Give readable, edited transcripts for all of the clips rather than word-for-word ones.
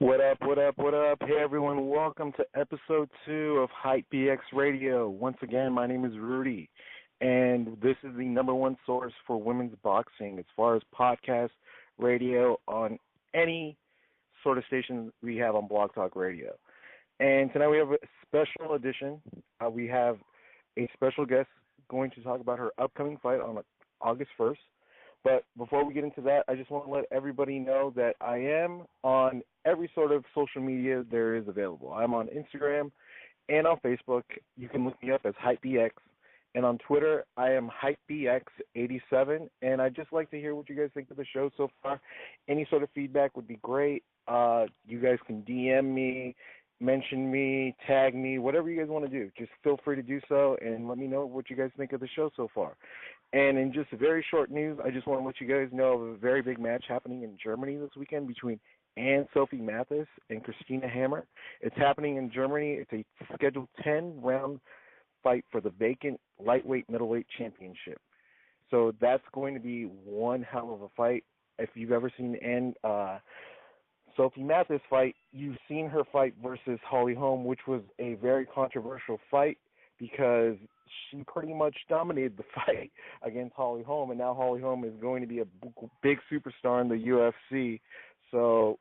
What up, what up, what up? Hey everyone, welcome to episode 2 of HypeBX Radio. Once again, my name is Rudy, and this is the number one source for women's boxing as far as podcast radio on any sort of station we have on Blog Talk Radio. And tonight we have a special edition. We have a special guest going to talk about her upcoming fight on August 1st. But before we get into that, I just want to let everybody know that I am on every sort of social media there is available. I'm on Instagram and on Facebook. You can look me up as HypeBX. And on Twitter, I am HypeBX87. And I'd just like to hear what you guys think of the show so far. Any sort of feedback would be great. You guys can DM me, mention me, tag me, whatever you guys want to do. Just feel free to do so and let me know what you guys think of the show so far. And in just very short news, I just want to let you guys know of a very big match happening in Germany this weekend between Anne-Sophie Mathis and Christina Hammer. It's happening in Germany. It's a scheduled 10-round fight for the vacant lightweight middleweight championship. So that's going to be one hell of a fight. If you've ever seen Sophie Mathis fight, you've seen her fight versus Holly Holm, which was a very controversial fight because she pretty much dominated the fight against Holly Holm, and now Holly Holm is going to be a big superstar in the UFC. So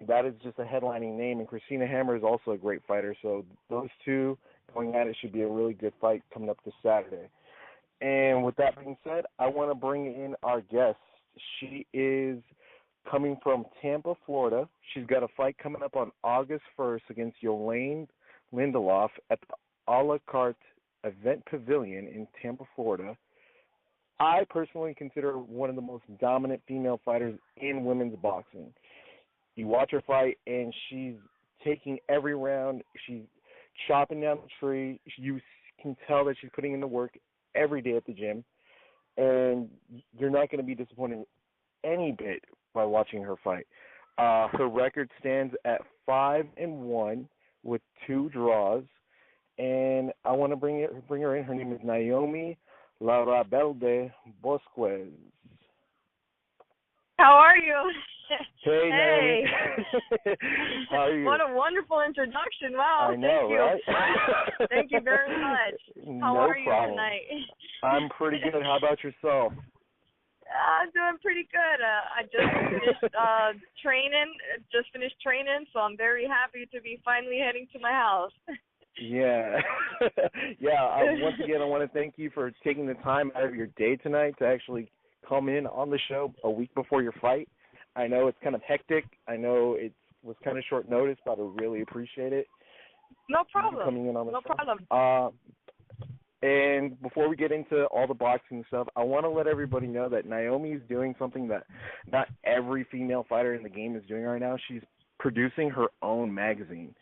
that is just a headlining name, and Christina Hammer is also a great fighter. So those two going at it should be a really good fight coming up this Saturday. And with that being said, I want to bring in our guest. She is coming from Tampa, Florida. She's got a fight coming up on August 1st against Yolaine Lindelof at the A La Carte Event Pavilion in Tampa, Florida. I personally consider her one of the most dominant female fighters in women's boxing. You watch her fight, and she's taking every round. She's chopping down the tree. You can tell that she's putting in the work every day at the gym, and you're not going to be disappointed any bit by watching her fight. Her record stands at 5-1 with 2 draws. And I want to bring her in. Her name is Noemi Larrabelde Bosques. How are you? Hey, Noemi. How are you? What a wonderful introduction. Wow, I know, thank you. Right? Thank you very much. How are you tonight? I'm pretty good. How about yourself? I'm doing pretty good. I just finished training, so I'm very happy to be finally heading to my house. Yeah. Once again, I want to thank you for taking the time out of your day tonight to actually come in on the show a week before your fight. I know it's kind of hectic. I know it was kind of short notice, but I really appreciate it. No problem. Coming in on the show. Problem. And before we get into all the boxing stuff, I want to let everybody know that Naomi is doing something that not every female fighter in the game is doing right now. She's producing her own magazine.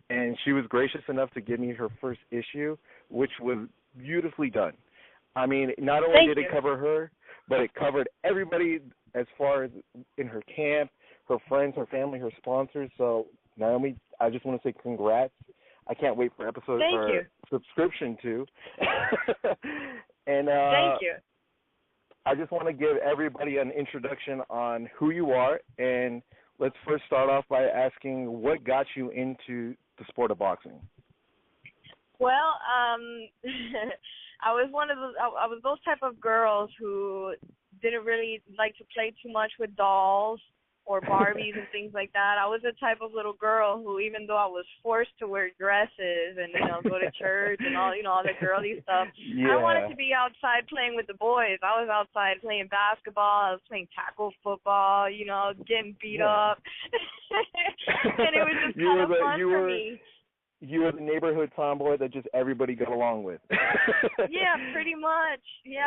And she was gracious enough to give me her first issue, which was beautifully done. I mean, not only did it cover her, but it covered everybody as far as in her camp, her friends, her family, her sponsors. So, Naomi, I just want to say congrats. I can't wait for episode or subscription too. And thank you. I just want to give everybody an introduction on who you are, and let's first start off by asking what got you into the sport of boxing. Well, I was those type of girls who didn't really like to play too much with dolls or Barbies and things like that. I was the type of little girl who, even though I was forced to wear dresses and go to church and all the girly stuff, I wanted to be outside playing with the boys. I was outside playing basketball. I was playing tackle football. Getting beat up, and it was just kind of fun for me. You were the neighborhood tomboy that just everybody got along with. Yeah, pretty much. And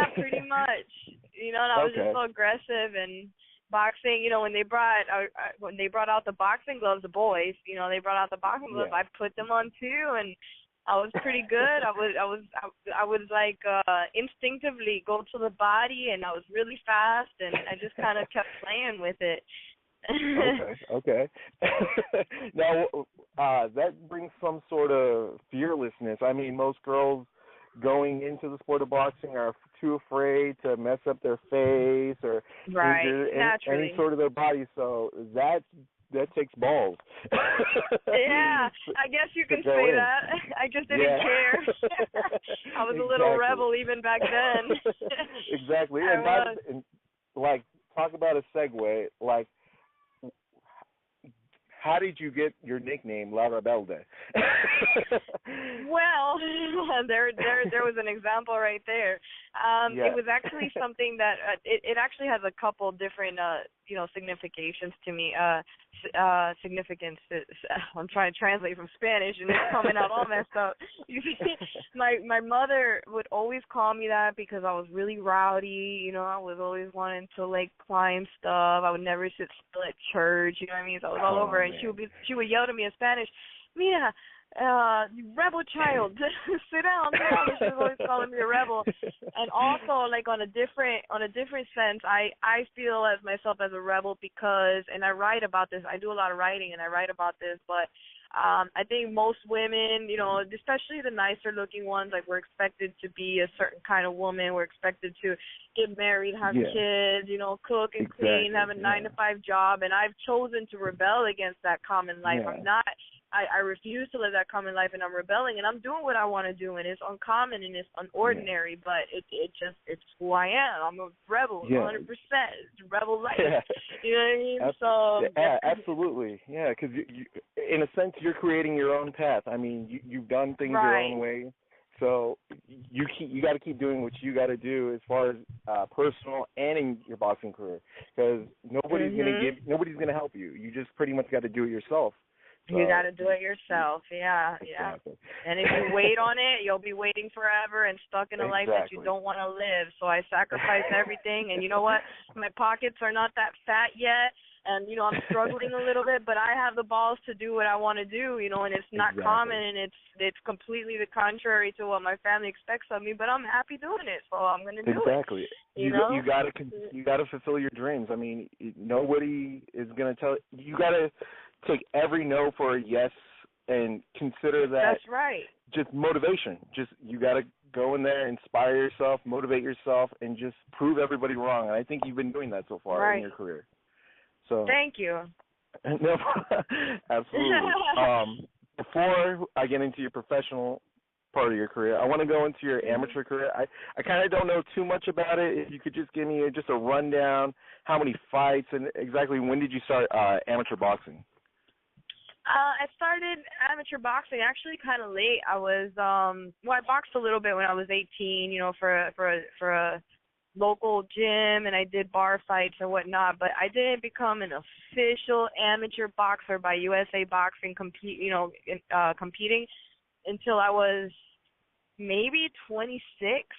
I was just so aggressive and. Boxing, when they brought out the boxing gloves, the boys, they brought out the boxing gloves. I put them on too, and I was pretty good. I was like instinctively go to the body, and I was really fast, and I just kind of kept playing with it. Okay. Now that brings some sort of fearlessness. I mean, most girls going into the sport of boxing are too afraid to mess up their face or injure any sort of their body. So that's takes balls. Yeah, I guess you can say that. I just didn't care. I was a little rebel even back then. Exactly. And like, talk about a segue. Like, how did you get your nickname La Rebelde? Well, there was an example right there. It was actually something that it actually has a couple different significations to me. Significance. I'm trying to translate from Spanish, and it's coming out all messed up. You see, my mother would always call me that because I was really rowdy. You know, I was always wanting to like climb stuff. I would never sit still at church. You know what I mean? So I was all over, and she would yell to me in Spanish, "Mira, you rebel child, sit down, sit down." She was always calling me a rebel. And also, like on a different sense, I feel as myself as a rebel because, and I write about this. I do a lot of writing, and I write about this. But I think most women, you know, especially the nicer looking ones, like we're expected to be a certain kind of woman. We're expected to get married, have kids, you know, cook and clean, have a 9-to-5 job. And I've chosen to rebel against that common life. I'm not. I refuse to live that common life, and I'm rebelling, and I'm doing what I want to do, and it's uncommon and it's unordinary, but it's who I am. I'm a rebel, 100%. It's a rebel life. You know what I mean? Absolutely. Yeah, because you, in a sense, you're creating your own path. I mean, you've done things your own way, so you got to keep doing what you got to do as far as personal and in your boxing career, because nobody's gonna help you. You just pretty much got to do it yourself. So, you got to do it yourself, Exactly. And if you wait on it, you'll be waiting forever and stuck in a life that you don't want to live. So I sacrificed everything, and you know what? My pockets are not that fat yet, and, you know, I'm struggling a little bit, but I have the balls to do what I want to do, you know, and it's not common, and it's completely the contrary to what my family expects of me, but I'm happy doing it, so I'm going to do it. Exactly. You gotta fulfill your dreams. I mean, nobody is going to tell you. Got to take every no for a yes and consider that just motivation. Just you got to go in there, inspire yourself, motivate yourself, and just prove everybody wrong. And I think you've been doing that so far in your career. So thank you. No, absolutely. Before I get into your professional part of your career, I want to go into your amateur career. I kind of don't know too much about it. If you could just give me just a rundown, how many fights, and exactly when did you start amateur boxing? I started amateur boxing actually kind of late. I was I boxed a little bit when I was 18, you know, for a local gym, and I did bar fights and whatnot, but I didn't become an official amateur boxer by USA Boxing competing until I was maybe 26,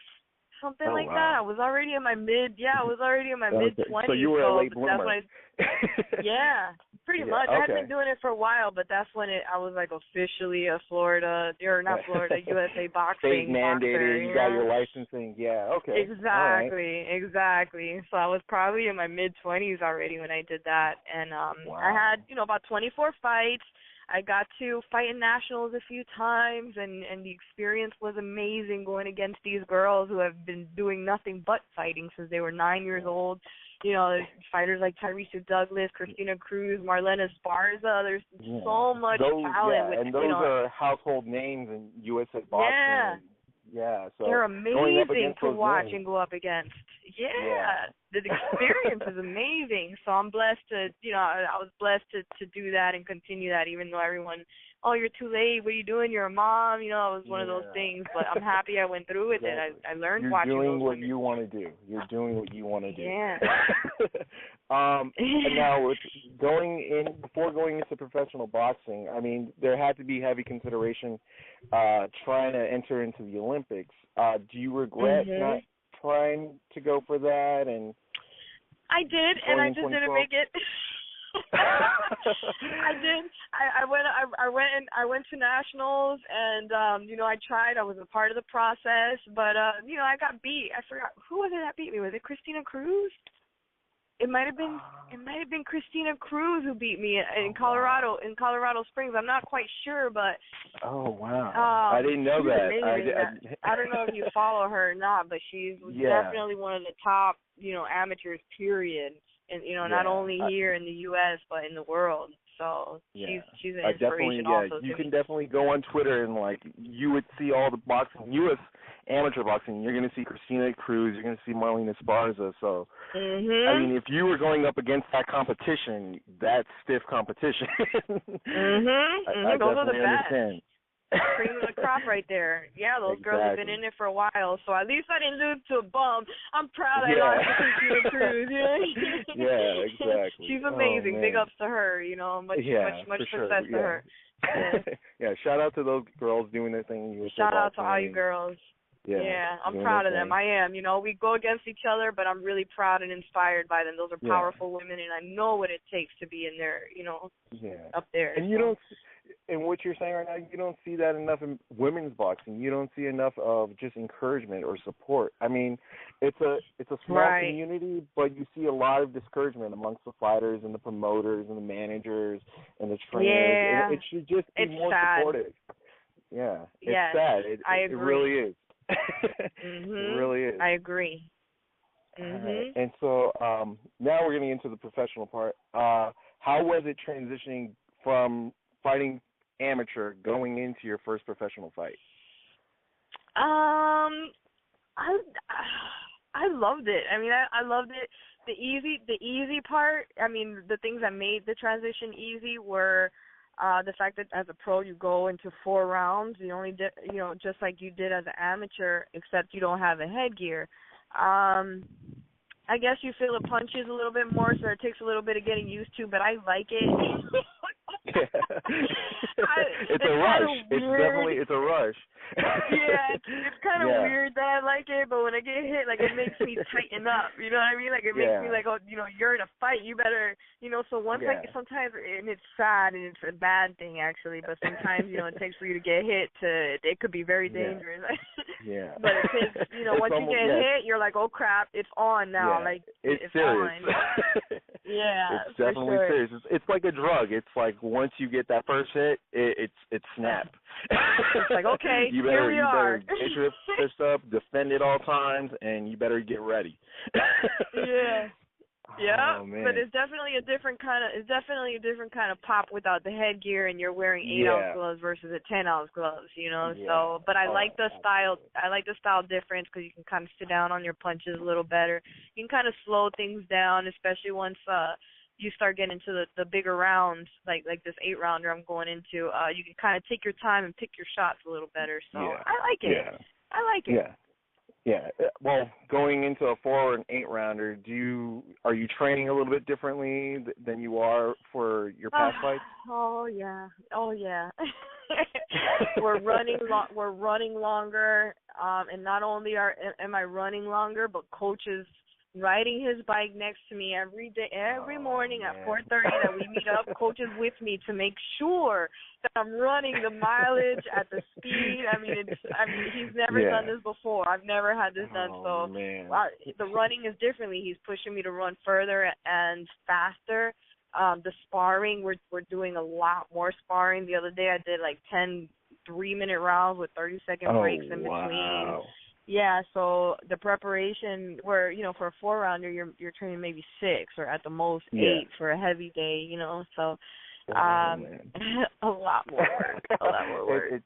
something like that. I was already in my mid 20s. So you were a late bloomer. Pretty much. I had been doing it for a while, but that's when I was like officially a USA Boxing state mandated. Boxer, you got your licensing. Yeah, okay. Exactly. So I was probably in my mid-20s already when I did that, and I had about 24 fights. I got to fight in nationals a few times, and the experience was amazing going against these girls who have been doing nothing but fighting since they were 9 years old. You know, fighters like Tyrese Douglas, Christina Cruz, Marlena Esparza. There's so much talent. And those are household names in USA Boxing. So they're amazing to watch and go up against. The experience is amazing. So I'm blessed to, I was blessed to do that and continue that, even though everyone, oh, you're too late, what are you doing, you're a mom, it was one of those things, but I'm happy I went through with it. I learned watching those women. You're doing what you want to do. You're doing what you want to do. Yeah. And now, before going into professional boxing, I mean, there had to be heavy consideration trying to enter into the Olympics. Do you regret not trying to go for that? And I did, and I just didn't make it. I did. I went to nationals, and I tried. I was a part of the process, but I got beat. I forgot who was it that beat me. Was it Christina Cruz? It might have been Christina Cruz who beat me in Colorado Springs. I'm not quite sure, but oh wow, I didn't know that. I don't know if you follow her or not, but she's definitely one of the top amateurs. Period. and not only here in the U.S. but in the world. So she's an inspiration also. You can definitely go on Twitter and you would see all the boxing, U.S. amateur boxing. You're going to see Christina Cruz. You're going to see Marlene Esparza. So I mean, if you were going up against that competition, that's stiff competition. I Those are the definitely understand. Cream of the crop right there. Yeah, those girls have been in it for a while, so at least I didn't lose to a bum. I'm proud I lost to Christina Cruz. Yeah, exactly. She's amazing. Big ups to her. Much success to her. Yeah, shout out to those girls doing their thing. Shout out to all you girls. Yeah, I'm proud of them. I am. We go against each other, but I'm really proud and inspired by them. Those are powerful women, and I know what it takes to be in there, up there. And you don't, and what you're saying right now, you don't see that enough in women's boxing. You don't see enough of just encouragement or support. I mean, it's a small community, but you see a lot of discouragement amongst the fighters and the promoters and the managers and the trainers. Yeah. It should just be more supportive. Yeah. It's sad. I agree. It really is. It really is. I agree. Right. And so now we're getting into the professional part. How was it transitioning from fighting amateur going into your first professional fight? I loved it. I mean, I loved it. The easy part, I mean, the things that made the transition easy were the fact that as a pro you go into 4 rounds. You only just like you did as an amateur, except you don't have a headgear. I guess you feel the punches a little bit more, so it takes a little bit of getting used to, but I like it. It's a rush. It's a rush. Yeah, it's kind of weird that I like it, but when I get hit, it makes me tighten up. You know what I mean? It makes me oh, you're in a fight. You better, so once sometimes, and it's sad and it's a bad thing actually, but sometimes, it takes for you to get hit it could be very dangerous. But it takes, once you get hit, you're like, oh crap, it's on now. It's serious. On. It's definitely serious. It's like a drug. It's like once you get that first hit, it's snap. It's like, okay, you here we are. Get your fist up, defend at all times, and you better get ready. Yeah, oh, man. But it's definitely a different kind of pop without the headgear, and you're wearing 8-ounce gloves versus a 10-ounce gloves, So, but I like the style. I like the style difference because you can kind of sit down on your punches a little better. You can kind of slow things down, especially once you start getting into the bigger rounds, like this 8-rounder I'm going into. You can kind of take your time and pick your shots a little better. So I like it. Yeah. I like it. Yeah. Well, going into a 4 or an 8-rounder, are you training a little bit differently than you are for your past fights? Oh yeah. We're running longer, and not only am I running longer, but coaches riding his bike next to me every day, every morning at 4:30 that we meet up. Coaches with me to make sure that I'm running the mileage at the speed. I mean, he's never done this before. I've never had this done. So the running is differently. He's pushing me to run further and faster. The sparring, we're doing a lot more sparring. The other day I did 10 3-minute rounds with 30-second breaks in between. Yeah, so the preparation where, for a 4-rounder, you're training maybe 6 or at the most 8 for a heavy day, so a lot more work.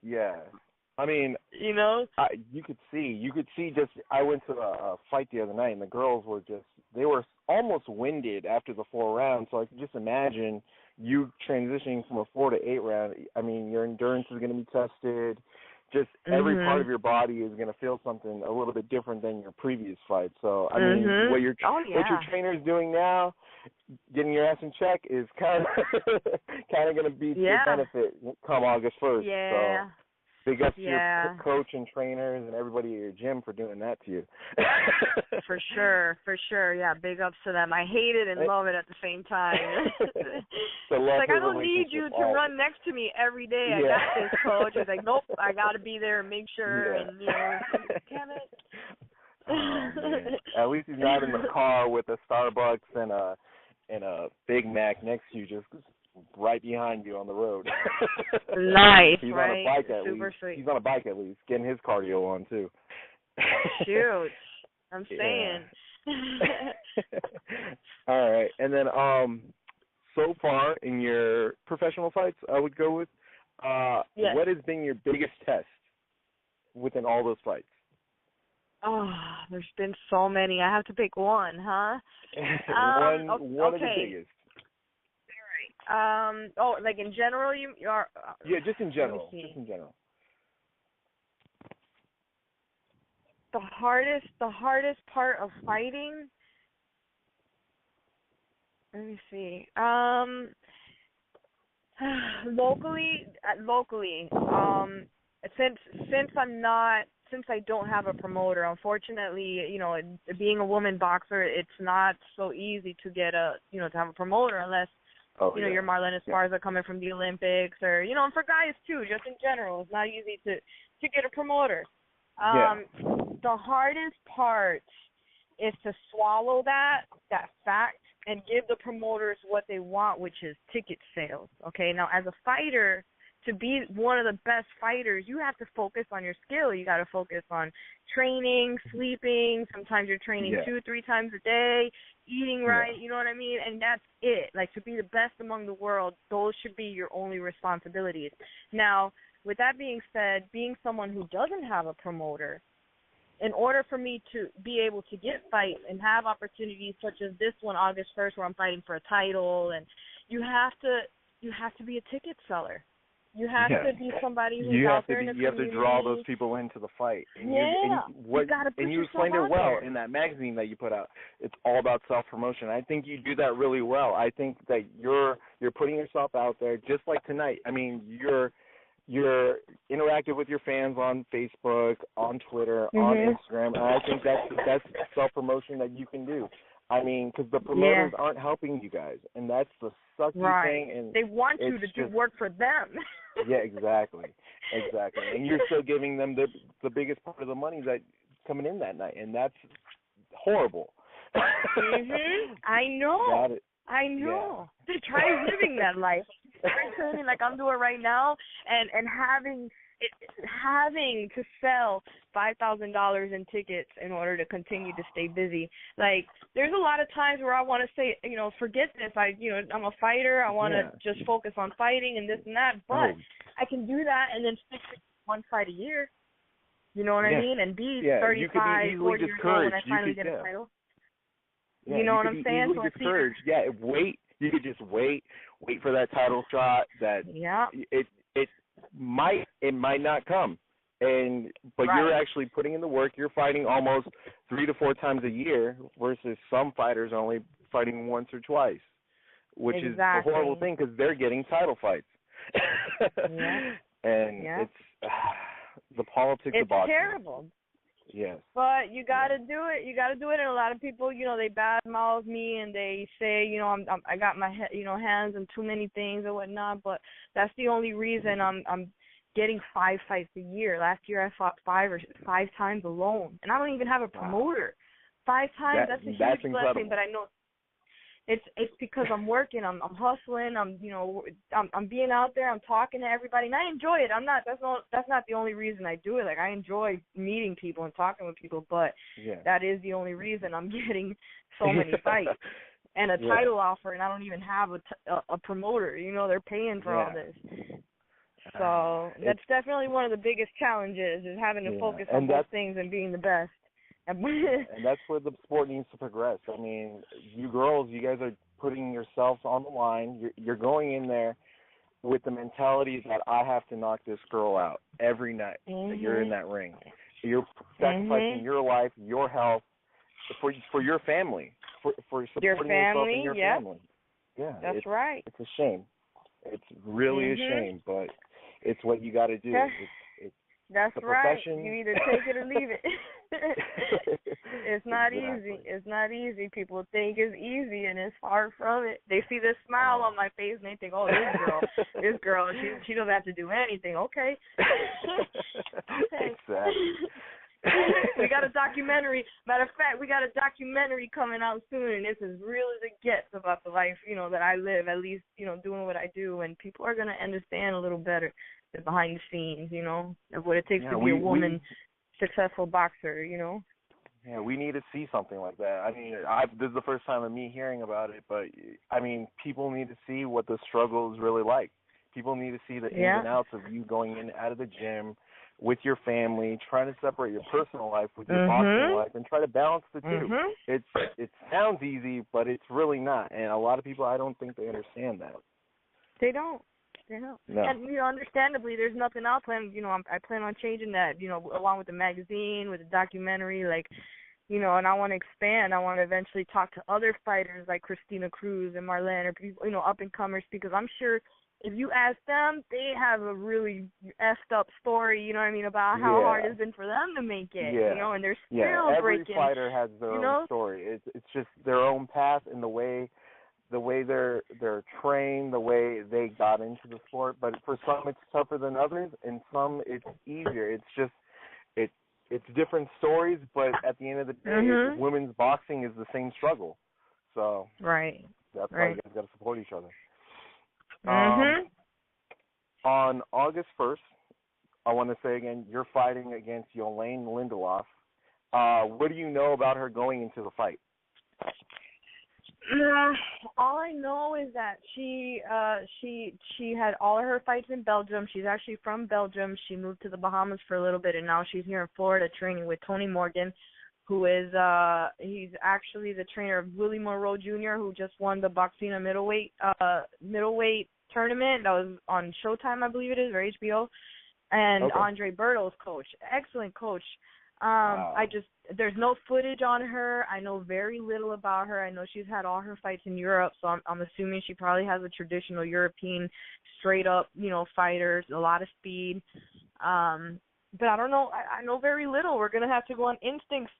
I mean, you could see just, I went to a fight the other night and the girls they were almost winded after the 4 rounds, so I could just imagine you transitioning from a 4 to 8 round. I mean, your endurance is going to be tested. Just every part of your body is going to feel something a little bit different than your previous fight. So, I mean, what your trainer's doing now, getting your ass in check, is kind of going to be to your benefit come August 1st. Yeah. So, big ups to your coach and trainers and everybody at your gym for doing that to you. For sure. Yeah, big ups to them. I hate it and love it at the same time. It's like, I don't need you to run next to me every day. I got this, coach. It's like, nope, I got to be there and make sure. And, damn it. Oh, man. At least he's not in the car with a Starbucks and a Big Mac next to you, just right behind you on the road. Nice, He's right? on a bike at Super least. sweet. He's on a bike at least, getting his cardio on too. Shoot, I'm saying. All All right. And then so far in your professional fights, I would go with Yes. what has been your biggest test within all those fights? Oh, there's been so many. I have to pick one, huh? One of the okay. biggest. Like in general, you are. Yeah, just in general. Let me see. Just in general. The hardest part of fighting. Let me see. Locally, since I don't have a promoter, unfortunately, being a woman boxer, it's not so easy to get to have a promoter unless, your Marlena Esparza coming from the Olympics or, and for guys too, just in general, it's not easy to get a promoter. The hardest part is to swallow that fact and give the promoters what they want, which is ticket sales. Okay, now as a fighter, to be one of the best fighters, you have to focus on your skill. You got to focus on training, sleeping. Sometimes you're training 2-3 times a day, eating right. You know what I mean? And that's it. Like, to be the best among the world, those should be your only responsibilities. Now, with that being said, being someone who doesn't have a promoter, in order for me to be able to get fights and have opportunities such as this one, August 1st, where I'm fighting for a title, and you have to be a ticket seller. You have to be somebody who's out there in the community. You have to draw those people into the fight. And you got to put and you yourself explained it out well there. in that magazine that you put out. It's all about self-promotion. I think you do that really well. I think that you're putting yourself out there, just like tonight. I mean, you're interactive with your fans on Facebook, on Twitter, on Instagram, and I think that's self-promotion that you can do. I mean, because the promoters aren't helping you guys, and that's the sucky thing. And they want you to do work for them. Yeah, exactly. And you're still giving them the biggest part of the money that's coming in that night, and that's horrible. I know. Yeah. Try living that life. Try training like I'm doing right now, and having to sell $5,000 in tickets in order to continue to stay busy. Like, there's a lot of times where I want to say, forget this. I'm a fighter. I want to just focus on fighting and this and that. But I can do that and then stick to one fight a year. You know what I mean? And be 35, 40 years old when I finally get a title. Yeah, you know what I'm saying? So discouraged. Wait. You could just wait for that title shot. That it might not come, but you're actually putting in the work. You're fighting almost 3 to 4 times a year, versus some fighters only fighting once or twice, which is a horrible thing because they're getting title fights. It's the politics of boxing. It's terrible. Yes. But you got to do it. You got to do it. And a lot of people, they badmouth me and they say, I got my hands in too many things or whatnot. But that's the only reason I'm getting 5 fights a year. Last year I fought 5 times alone, and I don't even have a promoter. 5 times. That's a huge blessing. But I know it's because I'm working. I'm hustling. I'm being out there. I'm talking to everybody, and I enjoy it. That's not the only reason I do it. Like, I enjoy meeting people and talking with people, but that is the only reason I'm getting so many fights and a title offer, and I don't even have a promoter. They're paying for all this. So that's definitely one of the biggest challenges, is having to focus on both things and being the best. And that's where the sport needs to progress. I mean, you girls, you guys are putting yourselves on the line. You're going in there with the mentality that I have to knock this girl out every night that you're in that ring. You're sacrificing your life, your health, for your family, for supporting yourself and your family. Yeah, that's right. It's a shame. It's really a shame, but it's what you got to do. That's right. You either take it or leave it. It's not easy. It's not easy. People think it's easy, and it's far from it. They see this smile on my face, and they think, "Oh, this girl, she doesn't have to do anything." Okay. Exactly. We got a documentary. Matter of fact, we got a documentary coming out soon, and it's as real as it gets about the life, that I live, at least, doing what I do, and people are going to understand a little better the behind the scenes, of what it takes to be a woman successful boxer, Yeah, we need to see something like that. I mean, this is the first time of me hearing about it, but I mean, people need to see what the struggle is really like. People need to see the ins and outs of you going in out of the gym with your family, trying to separate your personal life with your boxing life, and try to balance the two. It sounds easy, but it's really not. And a lot of people, I don't think they understand that. They don't. No. And, understandably, there's nothing else. I plan on changing that, along with the magazine, with the documentary, and I want to expand. I want to eventually talk to other fighters like Christina Cruz and Marlene, or people, up-and-comers, because I'm sure if you ask them, they have a really effed up story, about how hard it's been for them to make it, and they're still breaking. Every fighter has their own story. It's just their own path and the way they're trained, the way they got into the sport. But for some, it's tougher than others, and some it's easier. It's just it's different stories, but at the end of the day, women's boxing is the same struggle. So that's why you guys got to support each other. On August 1st, I want to say again, you're fighting against Yolaine Lindelof. What do you know about her going into the fight? All I know is that she had all of her fights in Belgium. She's actually from Belgium. She moved to the Bahamas for a little bit, and now she's here in Florida training with Tony Morgan, who is he's actually the trainer of Willie Monroe Jr., who just won the Boxina middleweight tournament. That was on Showtime, I believe it is, or HBO. And Andre Berto's coach, excellent coach. There's no footage on her. I know very little about her. I know she's had all her fights in Europe, so I'm assuming she probably has a traditional European, straight up, fighters, a lot of speed. But I don't know. I know very little. We're gonna have to go on instincts.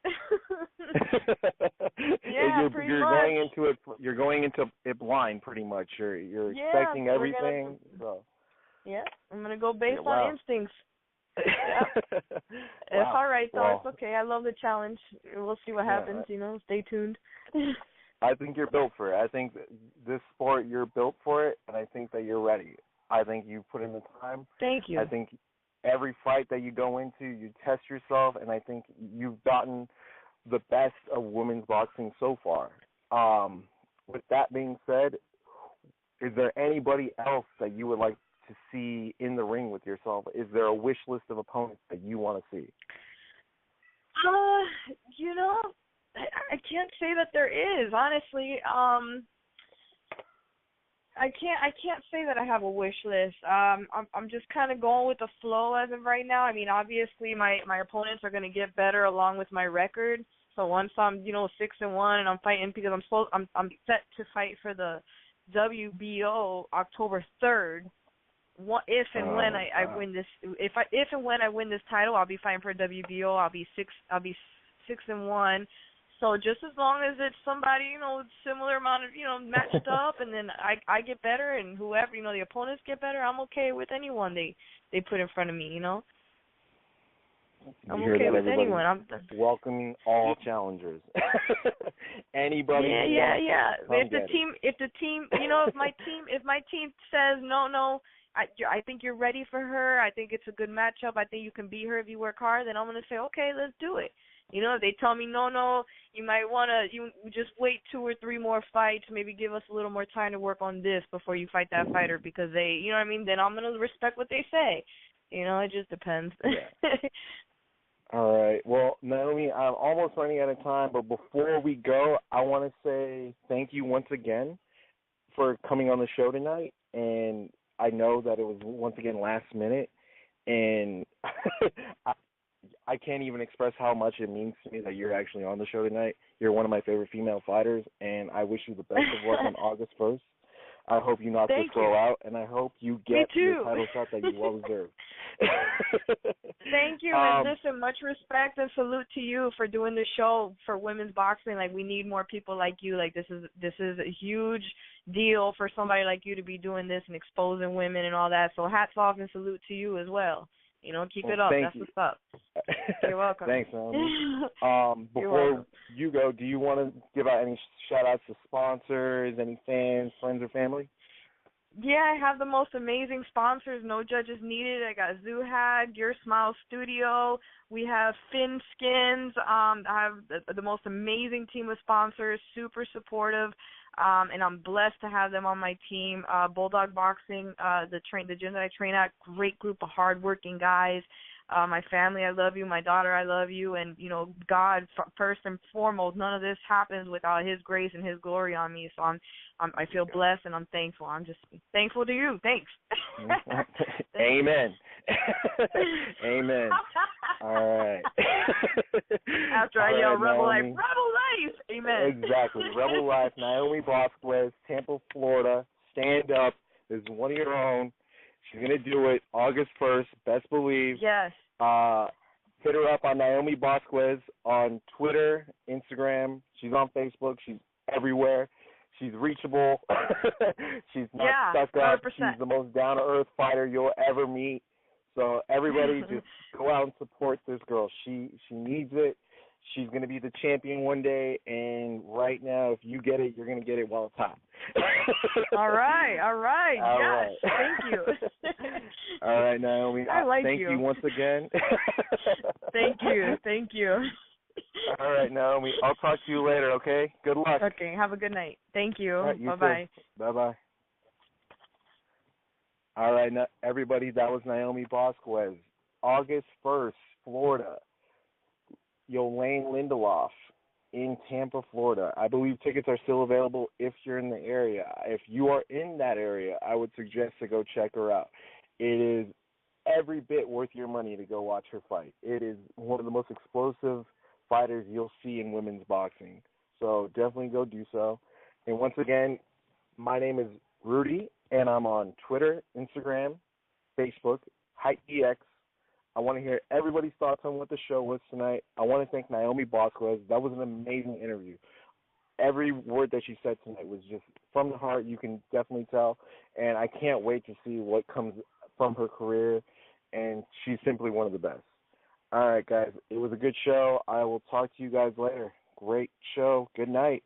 You're going into it. You're going into it blind, pretty much. You're expecting everything. I'm gonna go based on instincts. It's all right, though. It's okay. I love the challenge. We'll see what happens, Stay tuned. I think you're built for it. I think this sport, you're built for it, and I think that you're ready. I think you put in the time. Thank you. I think every fight that you go into, you test yourself, and I think you've gotten the best of women's boxing so far. With that being said, is there anybody else that you would like to see in the ring with yourself? Is there a wish list of opponents that you want to see? I can't say that there is, honestly. I can't say that I have a wish list. I'm just kind of going with the flow as of right now. I mean, obviously my opponents are going to get better along with my record. So once I'm 6-1 and I'm fighting, because I'm set to fight for the WBO October 3rd. If and when I win this, if and when I win this title, I'll be fighting for WBO. I'll be 6-1. So just as long as it's somebody, similar amount of, matched up, and then I get better, and whoever, the opponents get better, I'm okay with anyone they put in front of me, I'm okay with anyone. I'm welcoming all challengers. Anybody. Yeah. If the team, if my team says no, I think you're ready for her. I think it's a good matchup. I think you can beat her if you work hard. Then I'm gonna say, okay, let's do it. If they tell me no, you might wanna just wait 2 or 3 more fights. Maybe give us a little more time to work on this before you fight that fighter, because they, then I'm gonna respect what they say. It just depends. Yeah. All right. Well, Naomi, I'm almost running out of time, but before we go, I want to say thank you once again for coming on the show tonight. And I know that it was once again last minute, and I can't even express how much it means to me that you're actually on the show tonight. You're one of my favorite female fighters, and I wish you the best of luck on August 1st. I hope you knock this girl out, and I hope you get the title shot that you well deserve. Thank you, and listen, much respect and salute to you for doing the show for women's boxing. We need more people like you. This is a huge deal for somebody like you to be doing this and exposing women and all that. So hats off and salute to you as well. Keep it up. That's what's up. You're welcome. Thanks, man. Before you go, do you want to give out any shout-outs to sponsors, any fans, friends, or family? Yeah, I have the most amazing sponsors. No judges needed. I got Zoohag, Your Smile Studio. We have Fin Skins. I have the most amazing team of sponsors, super supportive, and I'm blessed to have them on my team. Bulldog Boxing, the gym that I train at, great group of hardworking guys. My family, I love you. My daughter, I love you. And, you know, God, first and foremost, none of this happens without His grace and His glory on me. So I feel blessed and I'm thankful. I'm just thankful to you. Thanks. Amen. Amen. All right. After I yell Rebel Life, Rebel Life. Amen. Exactly. Rebel Life, Noemi Bosques, Tampa, Florida. Stand up. This is one of your own. She's going to do it August 1st, best believe. Yes. Hit her up on Noemi Bosques on Twitter, Instagram. She's on Facebook. She's everywhere. She's reachable. She's not stuck up. 100%. She's the most down-to-earth fighter you'll ever meet. So everybody just go out and support this girl. She needs it. She's going to be the champion one day, and right now, if you get it, you're going to get it while it's hot. All right. All right. Yes. Thank you. All right, Naomi. I like thank you once again. Thank you. All right, Naomi. I'll talk to you later, okay? Good luck. Okay. Have a good night. Thank you. All right, you Bye-bye. Too. Bye-bye. All right, everybody, that was Noemi Bosques. August 1st, Florida. Yolaine Lindelof in Tampa, Florida. I believe tickets are still available if you're in the area. If you are in that area, I would suggest to go check her out. It is every bit worth your money to go watch her fight. It is one of the most explosive fighters you'll see in women's boxing. So definitely go do so. And once again, my name is Rudy, and I'm on Twitter, Instagram, Facebook, HypeBX. I want to hear everybody's thoughts on what the show was tonight. I want to thank Noemi Bosques. That was an amazing interview. Every word that she said tonight was just from the heart. You can definitely tell. And I can't wait to see what comes from her career. And she's simply one of the best. All right, guys. It was a good show. I will talk to you guys later. Great show. Good night.